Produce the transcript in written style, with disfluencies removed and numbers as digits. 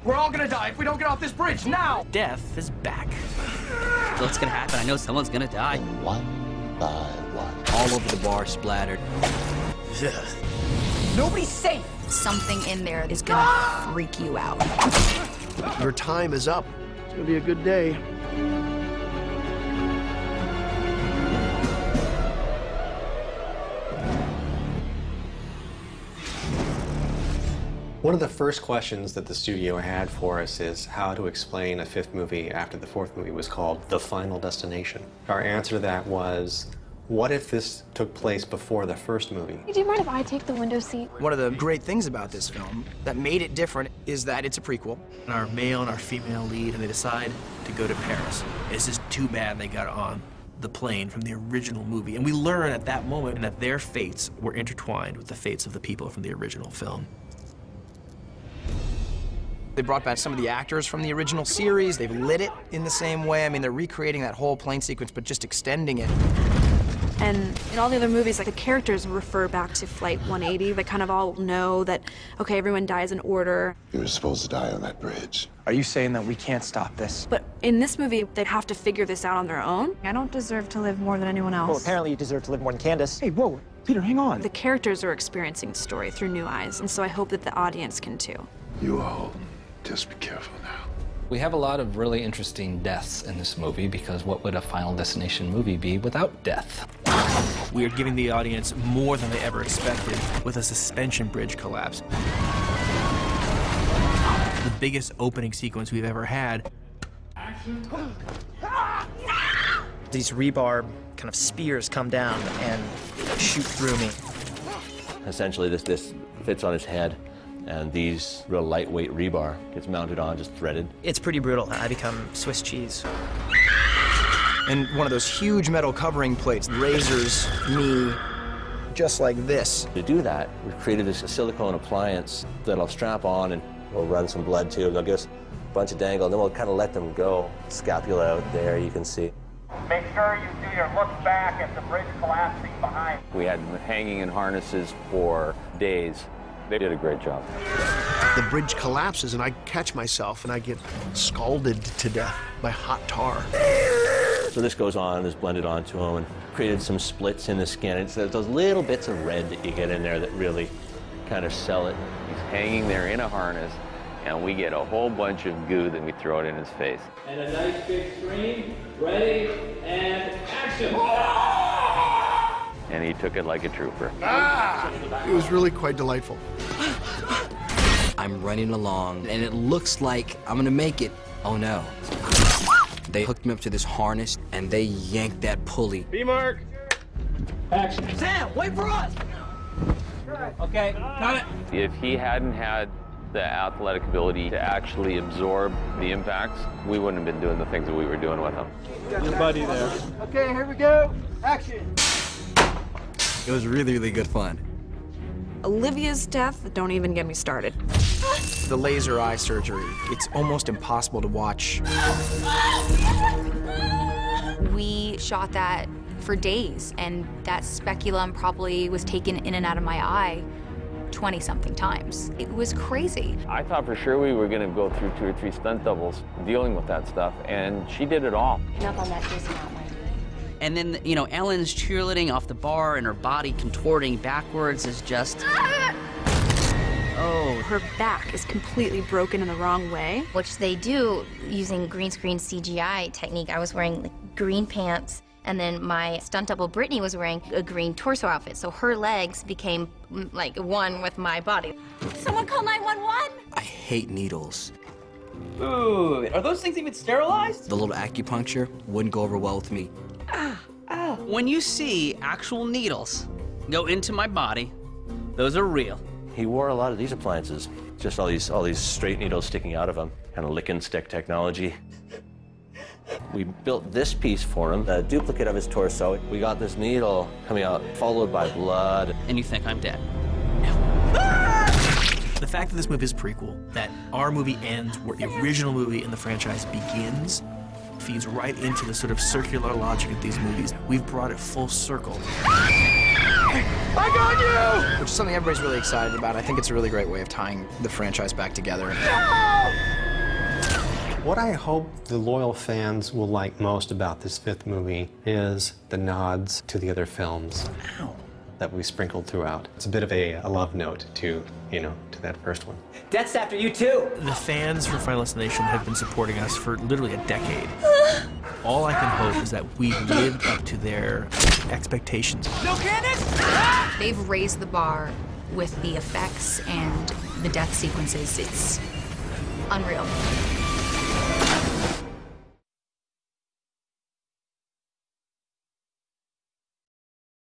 We're all gonna die if we don't get off this bridge now! Death is back. So what's gonna happen? I know someone's gonna die. One by one. All over the bar, splattered. Nobody's safe! Something in there is gonna freak you out. Your time is up. It's gonna be a good day. One of the first questions that the studio had for us is how to explain a fifth movie after the fourth movie was called The Final Destination. Our answer to that was, what if this took place before the first movie? Do you mind if I take the window seat? One of the great things about this film that made it different is that it's a prequel. Our male and our female lead, and they decide to go to Paris. It's just too bad they got on the plane from the original movie. And we learn at that moment that their fates were intertwined with the fates of the people from the original film. They brought back some of the actors from the original series. They've lit it in the same way. I mean, they're recreating that whole plane sequence, but just extending it. And in all the other movies, like, the characters refer back to Flight 180. They kind of all know that, okay, everyone dies in order. You were supposed to die on that bridge. Are you saying that we can't stop this? But in this movie, they have to figure this out on their own. I don't deserve to live more than anyone else. Well, apparently you deserve to live more than Candace. Hey, whoa, Peter, hang on. The characters are experiencing the story through new eyes, and so I hope that the audience can too. You all, just be careful now. We have a lot of really interesting deaths in this movie because what would a Final Destination movie be without death? We are giving the audience more than they ever expected with a suspension bridge collapse. The biggest opening sequence we've ever had. These rebar kind of spears come down and shoot through me. Essentially, this fits on his head, and these real lightweight rebar gets mounted on, just threaded. It's pretty brutal. I become Swiss cheese. And one of those huge metal covering plates razors me just like this. To do that, we've created this silicone appliance that I'll strap on, and we'll run some blood tube. They'll give us a bunch of dangle, and then we'll kind of let them go. Scapula out there, you can see. Make sure you do your look back at the bridge collapsing behind. We had them hanging in harnesses for days. They did a great job. The bridge collapses and I catch myself and I get scalded to death by hot tar. So this goes on, is blended onto them, and created some splits in the skin. It's those little bits of red that you get in there that really kind of sell it. He's hanging there in a harness, and we get a whole bunch of goo that we throw it in his face. And a nice big scream, ready, and action! And he took it like a trooper. It was really quite delightful. I'm running along, and it looks like I'm gonna make it. Oh no. They hooked me up to this harness, and they yanked that pulley. B-Mark! Action. Sam, wait for us! Okay, got it. If he hadn't had the athletic ability to actually absorb the impacts, we wouldn't have been doing the things that we were doing with him. Your buddy there. Okay, here we go. Action! It was really, really good fun. Olivia's death, don't even get me started. The laser eye surgery, it's almost impossible to watch. We shot that for days, and that speculum probably was taken in and out of my eye 20-something times. It was crazy. I thought for sure we were going to go through 2 or 3 stunt doubles dealing with that stuff, and she did it all. Enough on that dismount, Mike. And then, you know, Ellen's cheerleading off the bar and her body contorting backwards is just... Oh. Her back is completely broken in the wrong way. Which they do using green screen CGI technique. I was wearing like, green pants, and then my stunt double Brittany was wearing a green torso outfit, so her legs became like one with my body. Someone call 911! I hate needles. Ooh, are those things even sterilized? The little acupuncture wouldn't go over well with me. When you see actual needles go into my body, those are real. He wore a lot of these appliances, just all these straight needles sticking out of him, kind of lick and stick technology. We built this piece for him, a duplicate of his torso. We got this needle coming out, followed by blood. And you think I'm dead? The fact that this movie is a prequel, that our movie ends where the original movie in the franchise begins, feeds right into the sort of circular logic of these movies. We've brought it full circle. I got you! Which is something everybody's really excited about. I think it's a really great way of tying the franchise back together. What I hope the loyal fans will like most about this fifth movie is the nods to the other films that we sprinkled throughout. It's a bit of a love note to, to that first one. Death's after you too. The fans for Final Destination have been supporting us for literally a decade. All I can hope is that we lived up to their expectations. No Candace! They've raised the bar with the effects and the death sequences. It's unreal.